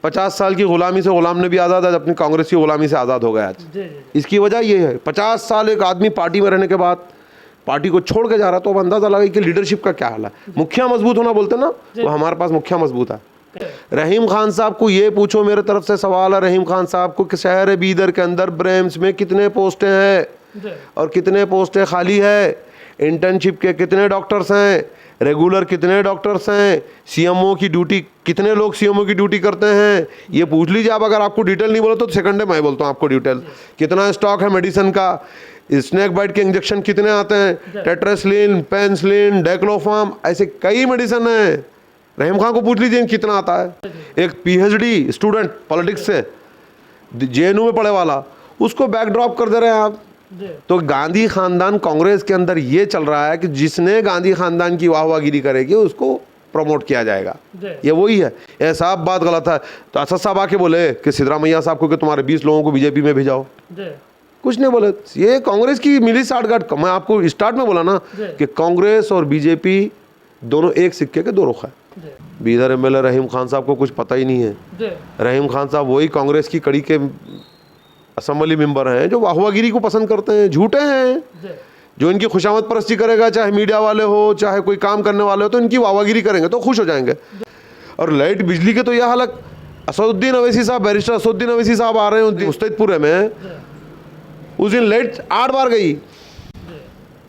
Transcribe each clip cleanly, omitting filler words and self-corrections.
50 साल की गुलामी से गुलाम नबी आज़ाद आज अपनी कांग्रेस की गुलामी से आज़ाद हो गया आज। इसकी वजह ये है 50 साल एक आदमी पार्टी में रहने के बाद पार्टी को छोड़ के जा रहा, तो अब अंदाजा लगा कि लीडरशिप का क्या हाल है। मुखिया मजबूत होना बोलते ना, तो हमारे पास मुखिया मजबूत है। रहीम खान साहब को ये पूछो, मेरे तरफ से सवाल है रहीम खान साहब को कि शहर बीदर के अंदर ब्रेम्स में कितने पोस्टें हैं और कितने पोस्टें खाली है, इंटर्नशिप के कितने डॉक्टर्स हैं, रेगुलर कितने डॉक्टर्स हैं, सीएमओ की ड्यूटी कितने लोग सीएमओ की ड्यूटी करते हैं, ये पूछ लीजिए आप। अगर आपको डिटेल नहीं बोला तो सेकंड डे मैं बोलता हूँ आपको डिटेल। कितना स्टॉक है मेडिसिन का, स्नेक बाइट के इंजेक्शन कितने आते हैं, टेट्रासिलिन, पेनिसिलिन, डेक्लोफार्म, ऐसे कई मेडिसिन है। रहीम खान को पूछ लीजिए कितना आता है। एक पीएचडी स्टूडेंट पॉलिटिक्स से जेएनयू में पढ़े वाला, उसको बैकड्रॉप कर दे रहे हैं आप। तो गांधी खानदान कांग्रेस के अंदर ये चल रहा है कि जिसने गांधी खानदान की वाहवागिरी करेगी उसको प्रमोट किया जाएगा, ये वही है। ये साहब बात गलत है। तो असद साहब आके बोले कि सिद्धरामैया साहब को कि तुम्हारे 20 लोगों को बीजेपी में भेजाओ, कुछ नहीं बोले। ये कांग्रेस की मिली साठगांठ। मैं आपको स्टार्ट में बोला ना कि कांग्रेस और बीजेपी दोनों एक सिक्के के दो रुख है। बीदर एमएलए रहीम खान साहब को कुछ पता ही नहीं है। रहीम खान साहब वही कांग्रेस की कड़ी के असेंबली मेंबर हैं जो वाहवागिरी को पसंद करते हैं, झूठे हैं। जो इनकी खुशामद परस्ती करेगा, चाहे मीडिया वाले हो चाहे कोई काम करने वाले हो, तो इनकी वाहवागिरी करेंगे तो खुश हो जाएंगे। और लाइट बिजली के तो यह हालत, असदुद्दीन अवैसी साहब, बैरिस्टर असदुद्दीन अवैसी साहब आ रहे हैं मुस्तैदपुर में, उस दिन लाइट 8 बार गई।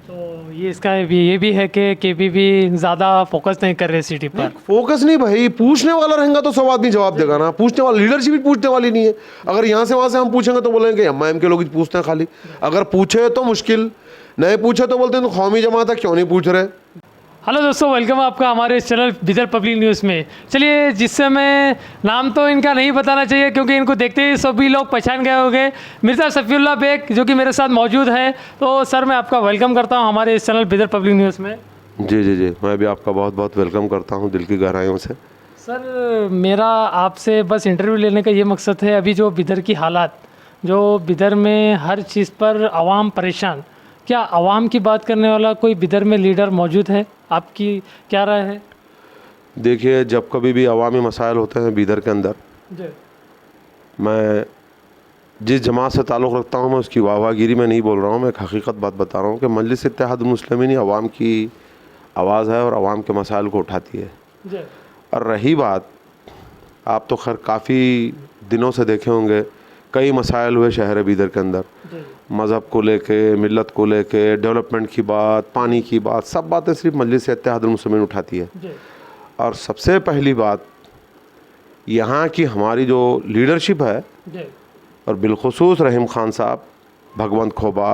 तो ये इसका ये भी है कि केपीपी ज़्यादा फोकस नहीं कर रहे सिटी पर। फोकस नहीं भाई, पूछने वाला रहेगा तो सब आदमी जवाब देगा ना। पूछने वाला लीडरशिप भी पूछने वाली नहीं है। अगर यहाँ से वहाँ से हम पूछेंगे तो बोलेंगे एमआईएम के लोग ही पूछते हैं खाली। अगर पूछे तो मुश्किल, नहीं पूछे तो बोलते हैं तो कौमी जमात है, क्यों नहीं पूछ रहे। हेलो दोस्तों, वेलकम आपका हमारे इस चैनल बिदर पब्लिक न्यूज़ में। चलिए, जिससे मैं नाम तो इनका नहीं बताना चाहिए क्योंकि इनको देखते ही सभी लोग पहचान गए होंगे, मिर्ज़ा सफ़ीउल्लाह बेग जो कि मेरे साथ मौजूद है। तो सर, मैं आपका वेलकम करता हूं हमारे इस चैनल बिदर पब्लिक न्यूज़ में। जी जी जी, मैं भी आपका बहुत बहुत वेलकम करता हूं दिल की गहराइयों से। सर, मेरा आपसे बस इंटरव्यू लेने का ये मकसद है, अभी जो बिदर की हालात, जो बिदर में हर चीज़ पर आवाम परेशान, क्या आवाम की बात करने वाला कोई बिदर में लीडर मौजूद है? आपकी क्या राय है? देखिए, जब कभी भी अवामी मसाइल होते हैं बीदर के अंदर, मैं जिस जमात से ताल्लुक़ रखता हूँ मैं उसकी वाहवागिरी में नहीं बोल रहा हूँ, मैं एक हकीकत बात बता रहा हूँ कि मजलिस इत्तेहादुल मुस्लिमीन अवाम की आवाज़ है और अवाम के मसाइल को उठाती है। और रही बात, आप तो खैर काफ़ी दिनों से देखे होंगे, कई मसाइल हुए शहर बीदर के अंदर, मज़हब को लेके, मिलत को लेके, डेवलपमेंट की बात, पानी की बात, सब बातें सिर्फ मजलिस इत्तेहादुल मुस्लिमीन उठाती है। और सबसे पहली बात यहाँ की हमारी जो लीडरशिप है, और बिलखुसूस रहीम खान साहब, भगवंत खोबा,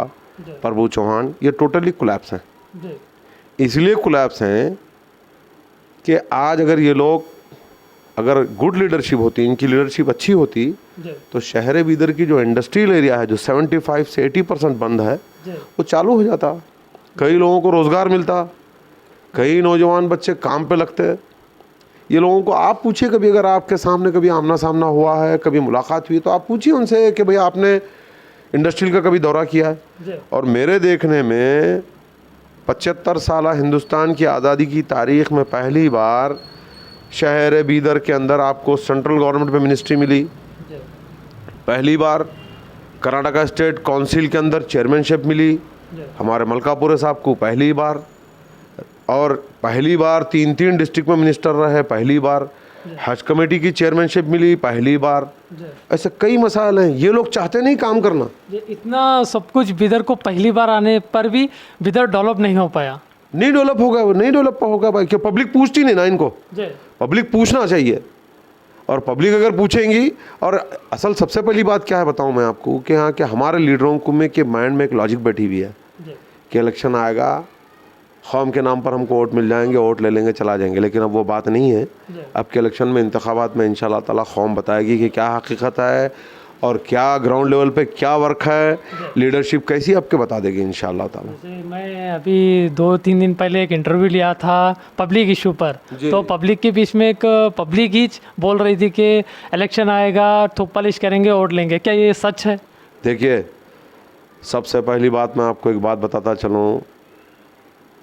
प्रभु चौहान, ये टोटली कोलैप्स हैं। इसलिए कोलैप्स हैं कि आज अगर ये लोग, अगर गुड लीडरशिप होती, इनकी लीडरशिप अच्छी होती, तो शहर बीदर की जो इंडस्ट्रियल एरिया है जो 75 से 80% बंद है, वो चालू हो जाता, कई लोगों को रोज़गार मिलता, कई नौजवान बच्चे काम पे लगते। ये लोगों को आप पूछिए, कभी अगर आपके सामने कभी आमना सामना हुआ है, कभी मुलाकात हुई, तो आप पूछिए उनसे कि भाई आपने इंडस्ट्रियल का कभी दौरा किया है। और मेरे देखने में 75 साल हिंदुस्तान की आज़ादी की तारीख़ में पहली बार शहर बीदर के अंदर आपको सेंट्रल गवर्नमेंट में मिनिस्ट्री मिली, पहली बार कर्नाटका स्टेट काउंसिल के अंदर चेयरमैनशिप मिली हमारे मलकापुरे साहब को, पहली बार। और पहली बार 3 डिस्ट्रिक्ट में मिनिस्टर रहे, पहली बार हज कमेटी की चेयरमैनशिप मिली, पहली बार। ऐसे कई मसाइल हैं, ये लोग चाहते नहीं काम करना। इतना सब कुछ बिदर को पहली बार आने पर भी बिदर डेवलप नहीं हो पाया। नहीं डेवलप होगा, नहीं डेवलप होगा भाई, क्यों? पब्लिक पूछती नहीं ना इनको। पब्लिक पूछना चाहिए, और पब्लिक अगर पूछेंगी। और असल सबसे पहली बात क्या है बताऊं मैं आपको, कि हाँ, कि हमारे लीडरों को में के माइंड में एक लॉजिक बैठी हुई है कि इलेक्शन आएगा, कौम के नाम पर हमको वोट मिल जाएंगे, वोट ले लेंगे, चला जाएंगे। लेकिन अब वो बात नहीं है। अब के इलेक्शन में, इंतखाबात में इंशाल्लाह ताला कौम बताएगी कि क्या हकीकत है और क्या ग्राउंड लेवल पे क्या वर्क है, लीडरशिप कैसी, आपके बता देगी इंशाल्लाह ताला। मैं अभी 2-3 दिन पहले एक इंटरव्यू लिया था पब्लिक इशू पर, तो पब्लिक के बीच में एक पब्लिक ही बोल रही थी कि इलेक्शन आएगा, थोप पालिश करेंगे, वोट लेंगे। क्या ये सच है? देखिए, सबसे पहली बात मैं आपको एक बात बताता चलूँ,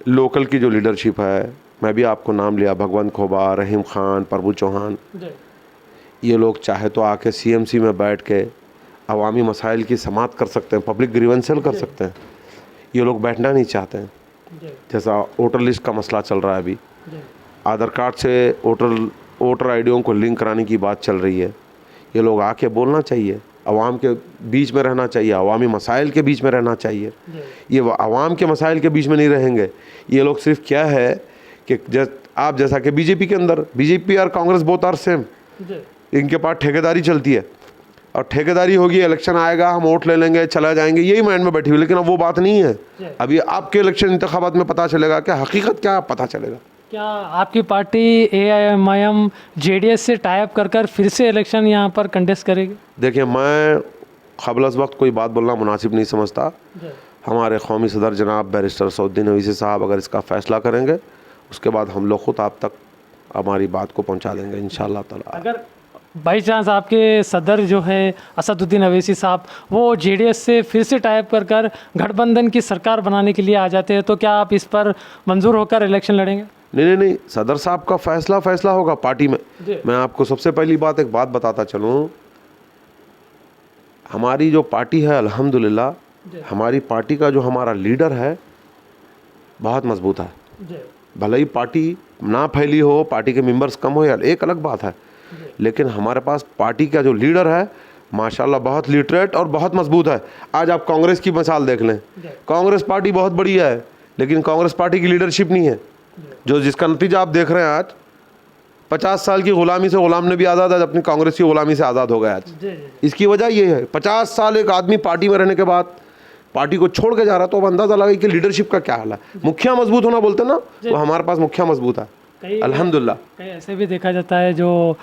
लोकल की जो लीडरशिप है, मैं भी आपको नाम लिया, भगवंत खोबा, रहीम खान, प्रभु चौहान, ये लोग चाहे तो आके सीएमसी में बैठ के अवामी मसाइल की समाअत कर सकते हैं, पब्लिक ग्रीवेंसल कर सकते हैं। ये लोग बैठना नहीं चाहते हैं। जैसा वोटर लिस्ट का मसला चल रहा है अभी, आधार कार्ड से वोटर आईडियों को लिंक कराने की बात चल रही है। ये लोग आके बोलना चाहिए, अवाम के बीच में रहना चाहिए, अवामी मसाइल के बीच में रहना चाहिए। ये अवाम के मसाइल के बीच में नहीं रहेंगे। ये लोग सिर्फ क्या है कि आप जैसा कि बीजेपी के अंदर बीजेपी और कांग्रेस बोथ आर सेम, इनके पास ठेकेदारी चलती है और ठेकेदारी होगी, इलेक्शन आएगा, हम वोट ले लेंगे, चला जाएंगे, यही माइंड में बैठी हुई। लेकिन अब वो बात नहीं है। अभी आपके इलेक्शन इंतखाबात में पता चलेगा कि हकीकत क्या पता चलेगा। क्या आपकी पार्टी AIMIM JDS से टाई अप कर फिर से इलेक्शन यहाँ पर कंटेस्ट करेगी? देखिए, मैं क़ब्ल अज़ वक्त कोई बात बोलना मुनासिब नहीं समझता। हमारे कौमी सदर जनाब बैरिस्टर असदुद्दीन अवैसी साहब अगर इसका फ़ैसला करेंगे, उसके बाद हम लोग खुद आप तक हमारी बात को पहुँचा देंगे इंशाअल्लाह ताला। अगर बाई चांस आपके सदर जो है असदुद्दीन अवैसी साहब वो JDS से फिर से टाई अप कर गठबंधन की सरकार बनाने के लिए आ जाते हैं, तो क्या आप इस पर मंजूर होकर इलेक्शन लड़ेंगे? नहीं, सदर साहब का फैसला होगा पार्टी में। मैं आपको सबसे पहली बात एक बात बताता चलूँ, हमारी जो पार्टी है अल्हम्दुलिल्लाह, हमारी पार्टी का जो हमारा लीडर है बहुत मजबूत है। भले ही पार्टी ना फैली हो, पार्टी के मेंबर्स कम हो, यार एक अलग बात है, लेकिन हमारे पास पार्टी का जो लीडर है माशाल्लाह बहुत लिटरेट और बहुत मजबूत है। आज आप कांग्रेस की मिसाल देख लें, कांग्रेस पार्टी बहुत बढ़िया है, लेकिन कांग्रेस पार्टी की लीडरशिप नहीं है। जो जिसका नतीजा आप देख रहे हैं आज, 50 साल की गुलामी से गुलाम नबी आज़ाद आज अपनी कांग्रेस की गुलामी से आज़ाद हो गया आज। इसकी वजह ये है, 50 साल एक आदमी पार्टी में रहने के बाद पार्टी को छोड़ के जा रहा, तो अब अंदाज़ा लगा कि लीडरशिप का क्या हाल है। मुखिया मजबूत होना बोलते ना, तो हमारे पास मुखिया मजबूत है अल्हम्दुलिल्लाह। कहीं ऐसे भी देखा जाता है जो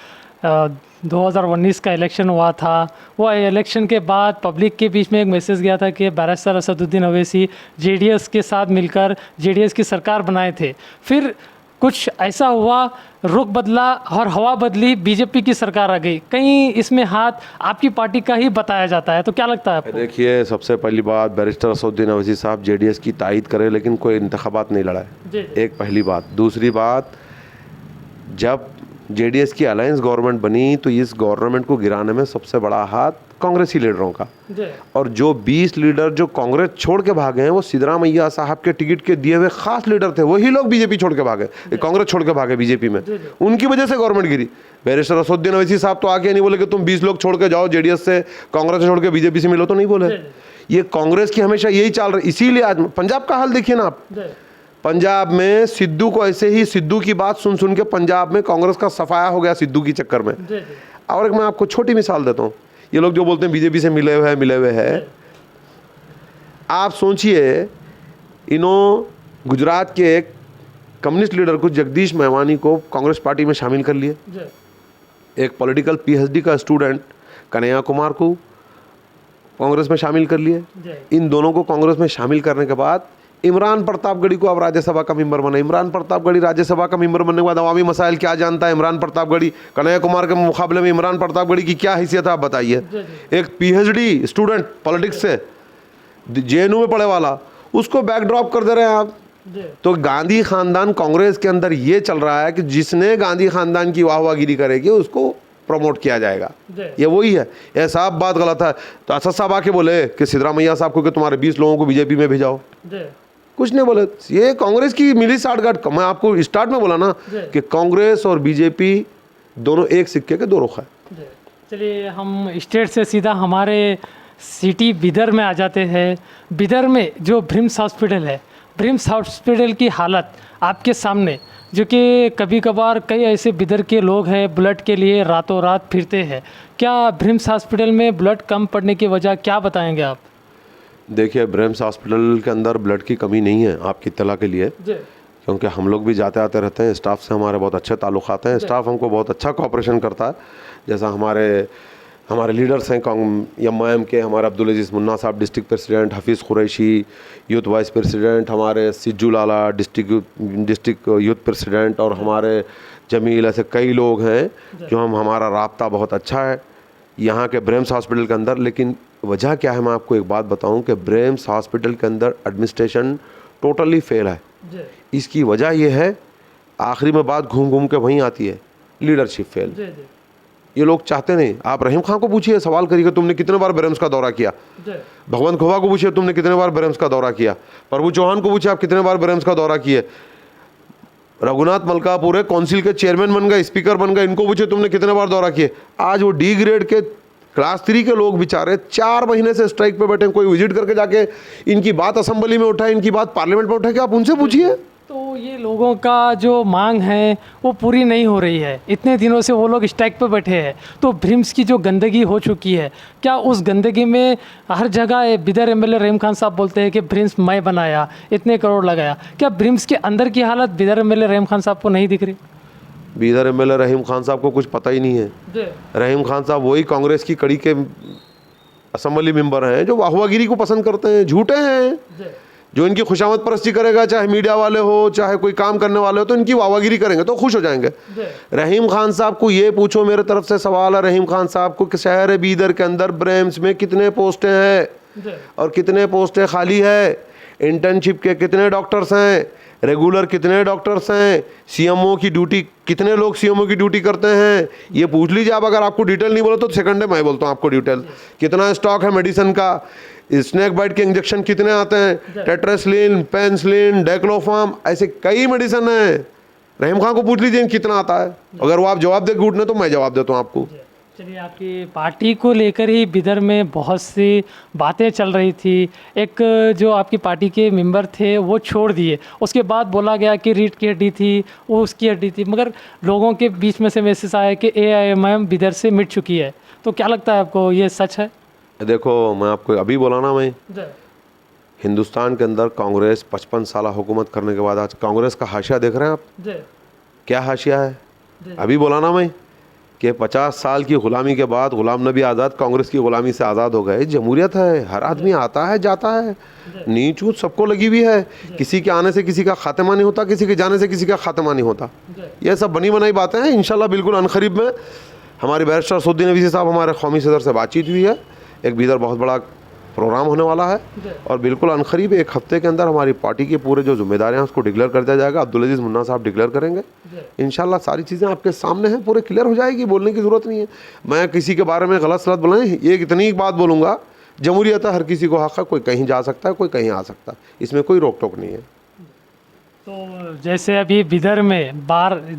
2019 का इलेक्शन हुआ था, वो इलेक्शन के बाद पब्लिक के बीच में एक मैसेज गया था कि बैरिस्टर असदुद्दीन अवैसी JDS के साथ मिलकर JDS की सरकार बनाए थे। फिर कुछ ऐसा हुआ, रुख बदला और हवा बदली, बीजेपी की सरकार आ गई। कहीं इसमें हाथ आपकी पार्टी का ही बताया जाता है, तो क्या लगता है आपको? देखिए, सबसे पहली बात, बैरिस्टर असदुद्दीन अवैसी साहब JDS की तायद करे, लेकिन कोई इंतखाबात नहीं लड़ा है, एक पहली बात। दूसरी बात, जब JDS की अलायंस गवर्नमेंट बनी तो इस गवर्नमेंट को गिराने में सबसे बड़ा हाथ कांग्रेसी लीडरों का, और जो 20 लीडर जो कांग्रेस छोड़ के भागे हैं, वो सिद्धरामैया साहब के टिकट के दिए हुए खास लीडर थे। वही लोग बीजेपी छोड़ के भागे, कांग्रेस छोड़ के भागे बीजेपी में, उनकी वजह से गवर्नमेंट गिरी। बैरिस्टर असदुद्दीन अवैसी साहब तो आके नहीं बोले कि तुम 20 लोग छोड़ के जाओ, JDS से कांग्रेस से छोड़ के बीजेपी से मिलो, तो नहीं बोले। ये कांग्रेस की हमेशा यही चाल रही। इसीलिए आज पंजाब का हाल देखिए ना आप, पंजाब में सिद्धू को ऐसे ही, सिद्धू की बात सुन सुन के पंजाब में कांग्रेस का सफाया हो गया सिद्धू की चक्कर में। और एक मैं आपको छोटी मिसाल देता हूँ, ये लोग जो बोलते हैं बीजेपी से मिले हुए हैं, आप सोचिए, इन्हों गुजरात के एक कम्युनिस्ट लीडर को, जगदीश मेवानी को कांग्रेस पार्टी में शामिल कर लिए। एक पॉलिटिकल PhD का स्टूडेंट कन्हैया कुमार को कांग्रेस में शामिल कर लिए। इन दोनों को कांग्रेस में शामिल करने के बाद इमरान प्रतापगढ़ी को अब राज्यसभा का मेंबर बना। इमरान प्रतापगढ़ी राज्यसभा का मेंबर बनने के बाद अवामी मसाइल क्या जानता है इमरान प्रतापगढ़ी? कन्हैया कुमार के मुकाबले में इमरान प्रतापगढ़ी की क्या हैसियत है आप बताइए। एक PhD स्टूडेंट पॉलिटिक्स से JNU में पढ़े वाला, उसको बैकड्रॉप कर दे रहे हैं आप। तो गांधी खानदान कांग्रेस के अंदर ये चल रहा है कि जिसने गांधी खानदान की वाहवागिरी करेगी उसको प्रमोट किया जाएगा। ये वही है, ये साहब बात गलत है। तो असद साहब आके बोले कि सिद्धरामैया साहब को कि तुम्हारे 20 लोगों को बीजेपी में भेजाओ, कुछ नहीं बोले। ये कांग्रेस की मिली साठगांठ। मैं आपको स्टार्ट में बोला ना कि कांग्रेस और बीजेपी दोनों एक सिक्के के दो रुख है। चलिए, हम स्टेट से सीधा हमारे सिटी बिदर में आ जाते हैं। बिदर में जो ब्रिम्स हॉस्पिटल है, ब्रिम्स हॉस्पिटल की हालत आपके सामने, जो कि कभी कभार कई ऐसे बिदर के लोग हैं ब्लड के लिए रातों रात फिरते हैं। क्या ब्रिम्स हॉस्पिटल में ब्लड कम पड़ने की वजह क्या बताएंगे आप? देखिए, ब्रिम्स हॉस्पिटल के अंदर ब्लड की कमी नहीं है, आपकी इत्तला के लिए, क्योंकि हम लोग भी जाते आते रहते हैं। स्टाफ से हमारे बहुत अच्छे ताल्लुकात हैं, स्टाफ हमको बहुत अच्छा कोऑपरेशन करता है। जैसा हमारे लीडर्स हैं MIM के, हमारे अब्दुल अजीज़ मुन्ना साहब district president, Hafeez Qureshi youth vice president, हमारे सिज्जू लाला डिस्ट्रिक्ट यूथ प्रेसिडेंट, और हमारे जमील, ऐसे कई लोग हैं जो हमारा राब्ता बहुत अच्छा है यहाँ के ब्रिम्स हॉस्पिटल के अंदर। लेकिन वजह क्या है, मैं आपको एक बात बताऊं कि ब्रिम्स हॉस्पिटल के अंदर एडमिनिस्ट्रेशन टोटली फेल है। इसकी वजह यह है, आखिरी में बात घूम घूम के वहीं आती है, लीडरशिप फेल। ये लोग चाहते नहीं। आप रहीम खान को पूछिए, सवाल करिए तुमने कितने बार ब्रह्म्स का दौरा किया। भगवंत खोबा को पूछिए तुमने कितने बार ब्रह्म्स का दौरा किया। प्रभु चौहान को पूछिए आप कितने बार ब्रह्म्स का दौरा किए। रघुनाथ मलकापुर काउंसिल के चेयरमैन बन गए, स्पीकर बन गए, इनको पूछे तुमने कितने बार दौरा किए। आज वो डी ग्रेड के क्लास 3 के लोग बेचारे 4 महीने से स्ट्राइक पे बैठे, कोई विजिट करके जाके इनकी बात असेंबली में उठाए, इनकी बात पार्लियामेंट में उठाए, कि आप उनसे पूछिए। तो ये लोगों का जो मांग है वो पूरी नहीं हो रही है, इतने दिनों से वो लोग स्ट्राइक पे बैठे हैं। तो ब्रिम्स की जो गंदगी हो चुकी है, क्या उस गंदगी में हर जगह बिदर एमएलए रहीम खान साहब बोलते हैं कि ब्रिम्स मैं बनाया, इतने करोड़ लगाया, क्या ब्रिम्स के अंदर की हालत बिदर एमएलए रहीम खान साहब को नहीं दिख रही? बीदर एमएलए रहीम खान साहब को कुछ पता ही नहीं है। रहीम खान साहब वही कांग्रेस की कड़ी के असेंबली मेंबर हैं जो वाहवागिरी को पसंद करते हैं, झूठे हैं। जो इनकी खुशामद परस्ती करेगा, चाहे मीडिया वाले हो चाहे कोई काम करने वाले हो, तो इनकी वाहवागिरी करेंगे तो खुश हो जाएंगे। रहीम खान साहब को ये पूछो, मेरे तरफ से सवाल है रहीम खान साहब को कि शहर बीदर के अंदर ब्रह्म्स में कितने पोस्टें हैं और कितने पोस्टें खाली है, इंटर्नशिप के कितने डॉक्टर्स हैं, रेगुलर कितने डॉक्टर्स हैं, सीएमओ की ड्यूटी कितने लोग सीएमओ की ड्यूटी करते हैं, ये पूछ लीजिए आप। अगर आपको डिटेल नहीं बोला तो सेकंड डे मैं बोलता हूँ आपको डिटेल। कितना स्टॉक है मेडिसिन का, स्नेक बाइट के इंजेक्शन कितने आते हैं, टेट्रासिलिन, पेनिसिलिन, डेक्लोफार्म, ऐसे कई मेडिसिन है। रहीम खान को पूछ लीजिए कितना आता है। अगर वो आप जवाब दे घूटने तो मैं जवाब देता हूँ आपको। चलिए, आपकी पार्टी को लेकर ही बिदर में बहुत सी बातें चल रही थी। एक जो आपकी पार्टी के मेंबर थे वो छोड़ दिए, उसके बाद बोला गया कि रीट की हड्डी थी, वो उसकी हड्डी थी, मगर लोगों के बीच में से मैसेज आया कि AIMIM बिदर से मिट चुकी है। तो क्या लगता है आपको, ये सच है? देखो, मैं आपको अभी बोला ना, मैं हिंदुस्तान के अंदर कांग्रेस 55 साल हुकूमत करने के बाद आज कांग्रेस का हाशिया देख रहे हैं आप? क्या हाशिया है? अभी बोला ना मैं कि 50 साल की गुलामी के बाद गुलाम नबी आज़ाद कांग्रेस की गुलामी से आज़ाद हो गए। जमहूरियत है, हर आदमी आता है जाता है, नीच ऊंच सबको लगी हुई है। किसी के आने से किसी का खात्मा नहीं होता, किसी के जाने से किसी का खात्मा नहीं होता। ये सब बनी बनाई बातें हैं। इंशाल्लाह बिल्कुल अनकरीब में हमारी बैरिस्टर असदुद्दीन अवीसी साहब हमारे कौमी सदर से बातचीत हुई है। एक बीदर बहुत बड़ा प्रोग्राम होने वाला है और बिल्कुल अनकरीब 1 हफ्ते के अंदर हमारी पार्टी के पूरे जो जिम्मेदारियां उसको डिक्लेयर कर दिया जाएगा। अब्दुल अजीज़ मुन्ना साहब डिक्लेयर करेंगे। इंशाल्लाह सारी चीज़ें आपके सामने हैं, पूरे क्लियर हो जाएगी, बोलने की ज़रूरत नहीं है। मैं किसी के बारे में गलत सलत बोला नहीं, एक इतनी बात बोलूँगा, जमहूरियत है, हर किसी को हक़ है, कोई कहीं जा सकता है, कोई कहीं आ सकता है, इसमें कोई रोक टोक नहीं है। तो जैसे अभी बिदर में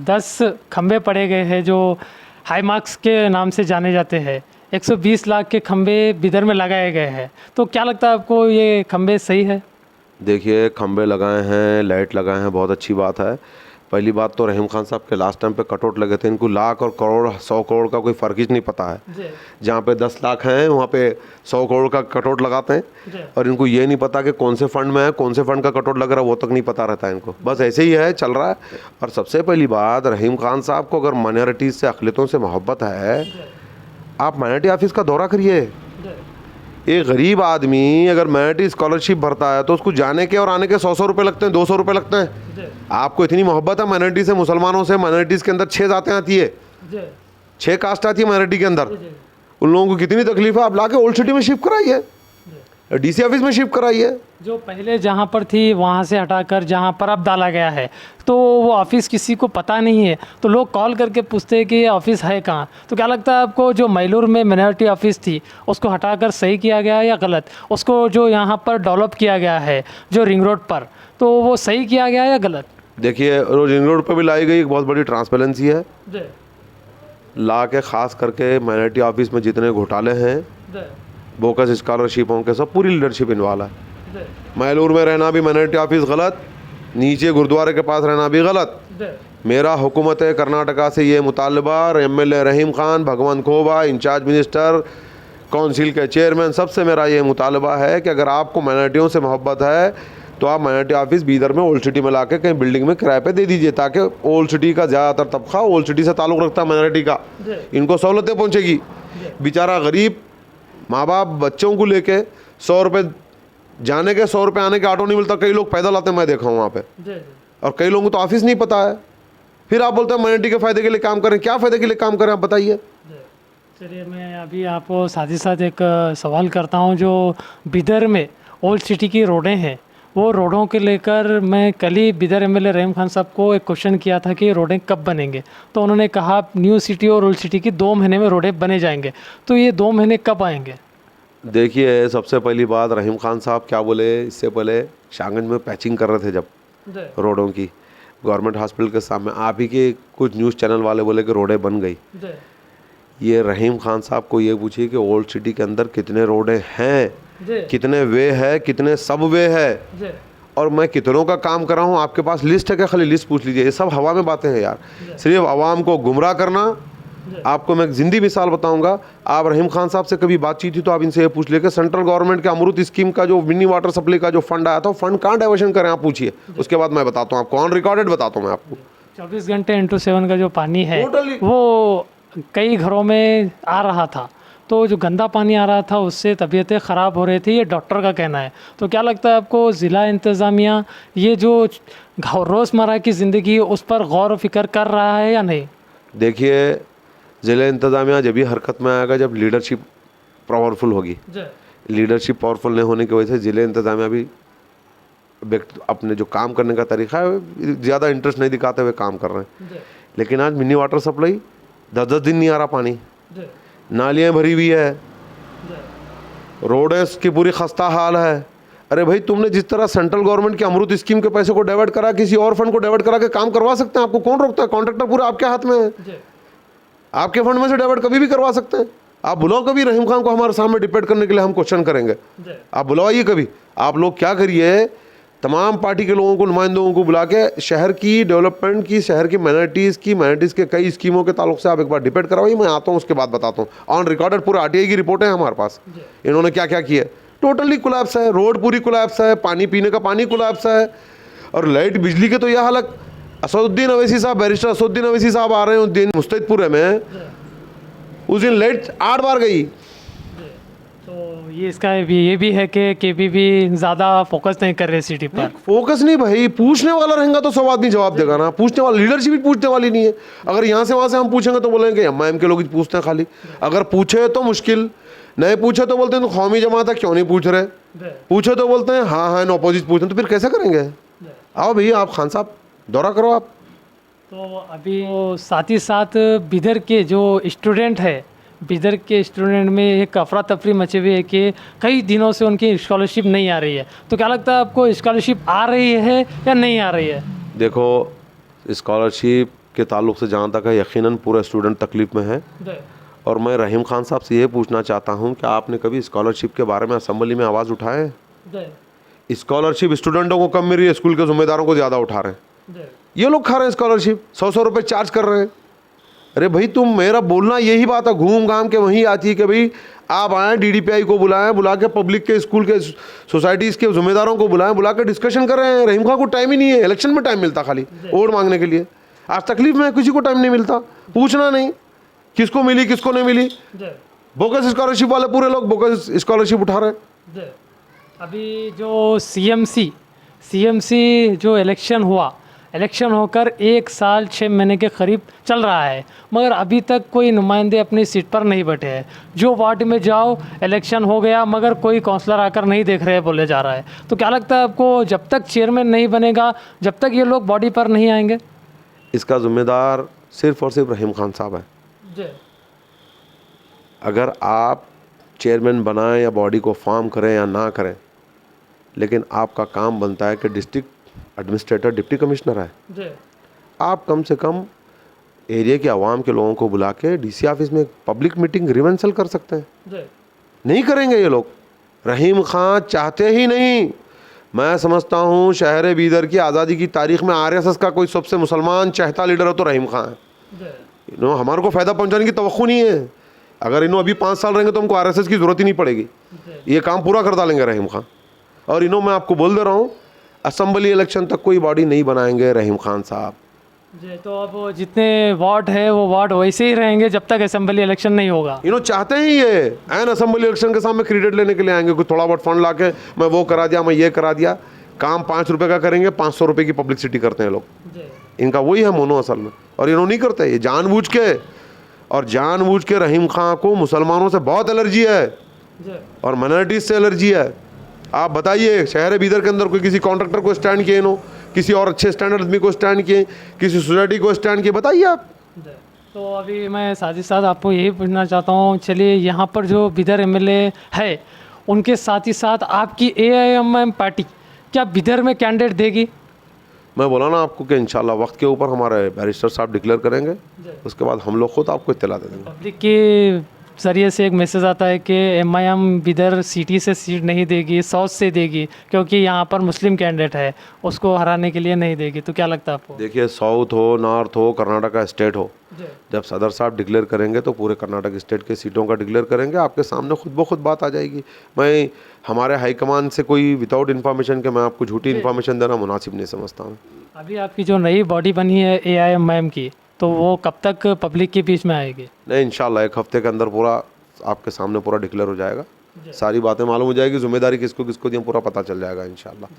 10 खंबे पड़े गए हैं जो हाई मार्क्स के नाम से जाने जाते हैं, 120 लाख के खंबे बिदर में लगाए गए हैं, तो क्या लगता है आपको ये खंबे सही है? देखिए, खंबे लगाए हैं, लाइट लगाए हैं, बहुत अच्छी बात है। पहली बात तो रहीम खान साहब के लास्ट टाइम पे कटआउट लगे थे, इनको लाख और करोड़ 100 करोड़ का कोई फ़र्क ही नहीं पता है। जहाँ पे 10 लाख हैं वहाँ पे 100 करोड़ का कटआउट लगाते हैं और इनको ये नहीं पता कि कौन से फंड में है, कौन से फंड का कटआउट लग रहा है, वो तक नहीं पता रहता है इनको। बस ऐसे ही है, चल रहा है। और सबसे पहली बात, रहीम खान साहब को अगर माइनॉरिटीज़ से, अक़लियतों से मोहब्बत है, आप माइनॉरिटी ऑफिस का दौरा करिए। एक गरीब आदमी अगर माइनॉरिटी स्कॉलरशिप भरता है तो उसको जाने के और आने के 100 रुपये लगते हैं, 200 रुपये लगते हैं। आपको इतनी मोहब्बत है माइनॉरिटी से, मुसलमानों से, माइनॉरिटीज़ के अंदर 6 जातें आती है, 6 कास्ट आती है माइनॉरिटी के अंदर। उन लोगों को कितनी तकलीफ है, आप ला के ओल्ड सिटी में शिफ्ट कराइए, DC ऑफिस में शिफ्ट कराइए। जो पहले जहाँ पर थी वहाँ से हटाकर जहाँ पर अब डाला गया है, तो वो ऑफिस किसी को पता नहीं है, तो लोग कॉल करके पूछते हैं कि ये ऑफिस है कहाँ। तो क्या लगता है आपको, जो मैलूर में माइनॉरिटी ऑफिस थी उसको हटाकर सही किया गया है या गलत? उसको जो यहाँ पर डेवलप किया गया है जो रिंग रोड पर, तो वो सही किया गया है या गलत? देखिए, रिंग रोड पर भी लाई गई एक बहुत बड़ी ट्रांसपेरेंसी है। ला के ख़ास करके माइनॉरिटी ऑफिस में जितने घोटाले हैं, बोकस स्कॉलरशिपों के, सब पूरी लीडरशिप इन्वॉल्व है। मैलूर में रहना भी माइनॉरिटी ऑफिस गलत, नीचे गुरुद्वारे के पास रहना भी गलत। मेरा हुकूमत कर्नाटका से ये मुतालबा, MLA रहीम खान, भगवंत खोबा, इंचार्ज मिनिस्टर, काउंसिल के चेयरमैन, सबसे मेरा ये मुतालबा है कि अगर आपको माइनॉरिटियों से मोहब्बत है तो आप माइनॉरिटी ऑफिस बीदर में ओल्ड सिटी में ला के कहीं बिल्डिंग में किराए पे दे दीजिए, ताकि ओल्ड सिटी का ज़्यादातर तबका ओल्ड सिटी से ताल्लुक़ रखता है माइनॉरिटी का, इनको सहूलतें पहुँचेगी। बेचारा गरीब माँ बाप बच्चों को लेके 100 रुपये जाने के, 100 रुपये आने के ऑटो नहीं मिलता, कई लोग पैदल आते हैं, मैं देखा हूँ वहाँ पे। और कई लोगों को तो ऑफिस नहीं पता है, फिर आप बोलते हैं माइनॉरिटी के फ़ायदे के लिए काम करें। क्या फ़ायदे के लिए काम करें, आप बताइए। चलिए, मैं अभी आपको साथ ही साथ एक सवाल करता हूँ। जो बिदर में ओल्ड सिटी की रोडें हैं वो रोडों के लेकर मैं कल ही बिदर एमएलए रहीम खान साहब को एक क्वेश्चन किया था कि रोडें कब बनेंगे, तो उन्होंने कहा न्यू सिटी और ओल्ड सिटी की 2 महीने में रोडें बने जाएंगे। तो ये 2 महीने कब आएंगे? देखिए, सबसे पहली बात, रहीम खान साहब क्या बोले, इससे पहले शाहगंज में पैचिंग कर रहे थे जब रोडों की, गवर्नमेंट हॉस्पिटल के सामने, आप ही के कुछ न्यूज़ चैनल वाले बोले कि रोडें बन गई। ये रहीम खान साहब को ये पूछिए कि ओल्ड सिटी के अंदर कितने रोडें हैं, कितने वे है, कितने सब वे है, और मैं कितनों का काम कर रहा हूँ। आपके पास लिस्ट है क्या? खाली लिस्ट पूछ लीजिए। ये सब हवा में बातें हैं यार, सिर्फ आवाम को गुमराह करना। आपको मैं एक जिंदी मिसाल बताऊंगा, आप रहीम खान साहब से कभी बातचीत थी तो आप इनसे ये पूछ लिए कि सेंट्रल गवर्नमेंट के अमृत स्कीम का जो मिनी वाटर सप्लाई का जो फंड आया था, फंड कहाँ डाइवर्शन करें, आप पूछिए। उसके बाद मैं बताता हूँ आपको, ऑन रिकॉर्डेड बताता हूँ मैं आपको। 24 घंटे इंटू 7 का जो पानी है Totally। वो कई घरों में आ रहा था, तो जो गंदा पानी आ रहा था उससे तबीयतें ख़राब हो रही थी, ये डॉक्टर का कहना है। तो क्या लगता है आपको, ज़िला इंतज़ामिया ये जो रोज़मर्रा की ज़िंदगी है उस पर गौर व फिक्र कर रहा है या नहीं? देखिए, ज़िला इंतज़ामिया जब भी हरकत में आएगा जब लीडरशिप पावरफुल होगी। लीडरशिप पावरफुल नहीं होने की वजह से ज़िला इंतज़ामिया भी अपने जो काम करने का तरीका है ज़्यादा इंटरेस्ट नहीं दिखाते हुए काम कर रहे हैं। लेकिन आज मिनी वाटर सप्लाई 10-10 दिन नहीं आ रहा पानी, नालियाँ भरी हुई है, रोड्स की पूरी खस्ता हाल है। अरे भाई, तुमने जिस तरह सेंट्रल गवर्नमेंट के अमृत स्कीम के पैसे को डाइवर्ट करा, किसी और फंड को डाइवर्ट करा के काम करवा सकते हैं। आपको कौन रोकता है? कॉन्ट्रैक्टर पूरा आपके हाथ में है, आपके फंड में से डाइवर्ट कभी भी करवा सकते हैं। आप बुलाओ कभी रहीम खान को हमारे सामने डिबेट करने के लिए, हम क्वेश्चन करेंगे। आप बुलाइए कभी। आप लोग क्या करिए, तमाम पार्टी के लोगों को, नुमाइंदों को बुला के शहर की डेवलपमेंट की, शहर की माइनॉरिटीज़ के कई स्कीमों के ताल्लुक से आप एक बार डिबेट करवाइए। मैं आता हूँ, उसके बाद बताता हूँ। ऑन रिकॉर्डेड पूरा आरटीआई की रिपोर्टें हैं हमारे पास, इन्होंने क्या क्या किया। टोटली कोलैप्स है, रोड पूरी कोलैप्स है, पानी पीने का पानी कोलैप्स है, और लाइट बिजली के तो यह हालत। असदुद्दीन अवैसी साहब, बैरिस्टर असदुद्दीन अवैसी साहब आ रहे हैं उस दिन मुस्तैदपुर में, उस दिन लाइट 8 बार गई। तो ये इसका ये भी है कि केपीपी ज़्यादा फोकस नहीं कर रहे सिटी पर। फोकस नहीं भाई, पूछने वाला रहेगा तो 100 आदमी जवाब देगा ना। पूछने वाला, लीडरशिप भी पूछने वाली नहीं है। अगर यहाँ से वहाँ से हम पूछेंगे तो बोलेंगे एम के लोग ही पूछते हैं खाली। अगर पूछे तो मुश्किल, नहीं पूछे तो बोलते हैं तो कौमी जमात है, क्यों नहीं पूछ रहे। पूछे तो बोलते हैं हाँ हाँ अपोजिट पूछते हैं, तो फिर कैसे करेंगे। आओ भैया, आप खान साहब दौरा करो आप। तो अभी साथ ही साथ बिदर के जो स्टूडेंट है, बिदर के स्टूडेंट में एक अफरा तफरी मची हुई है कि कई दिनों से उनकी स्कॉलरशिप नहीं आ रही है। तो क्या लगता है आपको, स्कॉलरशिप आ रही है या नहीं आ रही है? देखो, स्कॉलरशिप के ताल्लुक से जहाँ तक है, यकीनन पूरा स्टूडेंट तकलीफ में है। और मैं रहीम खान साहब से ये पूछना चाहता हूँ कि आपने कभी स्कॉलरशिप के बारे में असेंबली में आवाज़ उठाए? स्कॉलरशिप स्टूडेंटों को कम मिल रही है, स्कूल के जिम्मेदारों को ज़्यादा उठा रहे हैं। ये लोग खा रहे हैं स्कॉलरशिप, 100-100 रुपये चार्ज कर रहे हैं। अरे भाई, तुम, मेरा बोलना यही बात है, घूम घाम के वहीं आती है कि भाई आप आएँ, डीडीपीआई को बुलाएं, बुला के पब्लिक के, स्कूल के, सोसाइटीज़ के जिम्मेदारों को बुलाएं, बुला के डिस्कशन करें। रहीम खान को टाइम ही नहीं है, इलेक्शन में टाइम मिलता खाली वोट मांगने के लिए। आज तकलीफ में किसी को टाइम नहीं मिलता, पूछना नहीं किसको मिली किसको नहीं मिली। बोगस स्कॉलरशिप वाले पूरे लोग बोगस स्कॉलरशिप उठा रहे हैं। अभी जो सीएमसी जो इलेक्शन हुआ, इलेक्शन होकर 1 साल 6 महीने के करीब चल रहा है, मगर अभी तक कोई नुमाइंदे अपनी सीट पर नहीं बैठे हैं। जो वार्ड में जाओ, इलेक्शन हो गया मगर कोई काउंसलर आकर नहीं देख रहे बोले जा रहा है। तो क्या लगता है आपको, जब तक चेयरमैन नहीं बनेगा, जब तक ये लोग बॉडी पर नहीं आएंगे? इसका जिम्मेदार सिर्फ और सिर्फ रहीम खान साहब है। अगर आप चेयरमैन बनाएं या बॉडी को फॉर्म करें या ना करें, लेकिन आपका काम बनता है कि डिस्ट्रिक्ट एडमिनिस्ट्रेटर डिप्टी कमिश्नर है, आप कम से कम एरिया के आवाम के लोगों को बुला के डीसी ऑफिस में पब्लिक मीटिंग रिवेंसल कर सकते हैं। नहीं करेंगे ये लोग। रहीम खान चाहते ही नहीं। मैं समझता हूँ शहर बीदर की आज़ादी की तारीख में आरएसएस का कोई सबसे मुसलमान चाहता लीडर हो तो रहीम खान है। हमारे को फ़ायदा पहुँचाने की तवक्को नहीं है। अगर इन्हों अभी 5 साल रहेंगे तो हमको आरएसएस की ज़रूरत ही नहीं पड़ेगी, ये काम पूरा कर डालेंगे रहीम खान। और इन्हों, मैं आपको बोल दे रहा हूँ, असेंबली इलेक्शन तक कोई बॉडी नहीं बनाएंगे रहीम खान साहब जी। तो अब जितने वार्ड है वो वार्ड वैसे ही रहेंगे जब तक असेंबली इलेक्शन नहीं होगा। इन्हों चाहते ही ये एन असेंबली इलेक्शन के सामने क्रेडिट लेने के लिए आएंगे, कुछ थोड़ा बहुत फंड ला के मैं वो करा दिया, मैं ये करा दिया। काम 5 रुपये का करेंगे, 500 रुपये की पब्लिसिटी करते हैं लोग। इनका वही है मोनो असल में। और इन्हों नहीं करते, ये जानबूझ के, और जानबूझ के रहीम खान को मुसलमानों से बहुत एलर्जी है और माइनॉरिटीज से एलर्जी है। आप बताइए, शहर है बीदर के अंदर कोई किसी कॉन्ट्रैक्टर को स्टैंड किए नो, किसी और अच्छे स्टैंडर्ड आदमी को स्टैंड किए, किसी सोसाइटी को स्टैंड किए, बताइए आप। तो अभी मैं साथ ही साथ आपको यही पूछना चाहता हूँ, चलिए यहाँ पर जो बिदर एमएलए है उनके साथ ही साथ आपकी एआईएमआईएम पार्टी क्या बिदर में कैंडिडेट देगी? मैं बोला ना आपको कि इंशाल्लाह वक्त के ऊपर हमारे बैरिस्टर साहब डिक्लेयर करेंगे, उसके बाद हम लोग खुद आपको इत्तला दे देंगे। पब्लिक के ज़रिए से एक मैसेज आता है कि एमआईएम बिदर सिटी से सीट नहीं देगी, साउथ से देगी, क्योंकि यहाँ पर मुस्लिम कैंडिडेट है, उसको हराने के लिए नहीं देगी। तो क्या लगता है आपको? देखिए, साउथ हो, नॉर्थ हो, कर्नाटक का स्टेट हो, जब सदर साहब डिक्लेयर करेंगे तो पूरे कर्नाटक स्टेट के सीटों का डिक्लेयर करेंगे, आपके सामने खुद ब खुद बात आ जाएगी। मैं हमारे हाईकमान से कोई विदाउट इन्फॉर्मेशन के मैं आपको झूठी इन्फॉर्मेशन देना मुनासिब नहीं समझता हूँ। अभी आपकी जो नई बॉडी बनी है एआईएमआईएम की, तो वो कब तक पब्लिक के बीच में आएगी? नहीं, इंशाल्लाह 1 हफ्ते के अंदर पूरा आपके सामने पूरा डिक्लेयर हो जाएगा, सारी बातें मालूम हो जाएगी, जिम्मेदारी किसको किसको दी पूरा पता चल जाएगा इंशाल्लाह।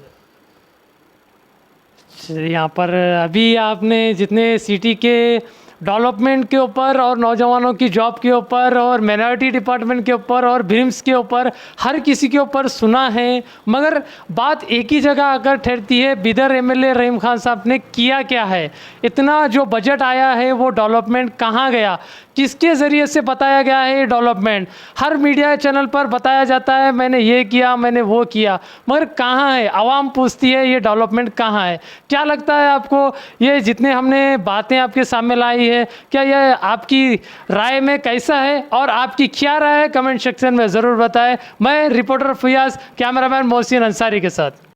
यहाँ पर अभी आपने जितने सिटी के डेवलपमेंट के ऊपर और नौजवानों की जॉब के ऊपर और माइनॉरिटी डिपार्टमेंट के ऊपर और ब्रिम्स के ऊपर हर किसी के ऊपर सुना है, मगर बात एक ही जगह आकर ठहरती है, बिदर एमएलए रहीम खान साहब ने किया क्या है? इतना जो बजट आया है वो डेवलपमेंट कहाँ गया? किसके ज़रिए से बताया गया है ये डेवलपमेंट? हर मीडिया चैनल पर बताया जाता है मैंने ये किया, मैंने वो किया, मगर कहाँ है? आवाम पूछती है ये डेवलपमेंट कहाँ है? क्या लगता है आपको, ये जितने हमने बातें आपके सामने लाई है, क्या यह आपकी राय में कैसा है और आपकी क्या राय है? कमेंट सेक्शन में ज़रूर बताएं। मैं रिपोर्टर फयाज, कैमरामैन मोहसिन अंसारी के साथ।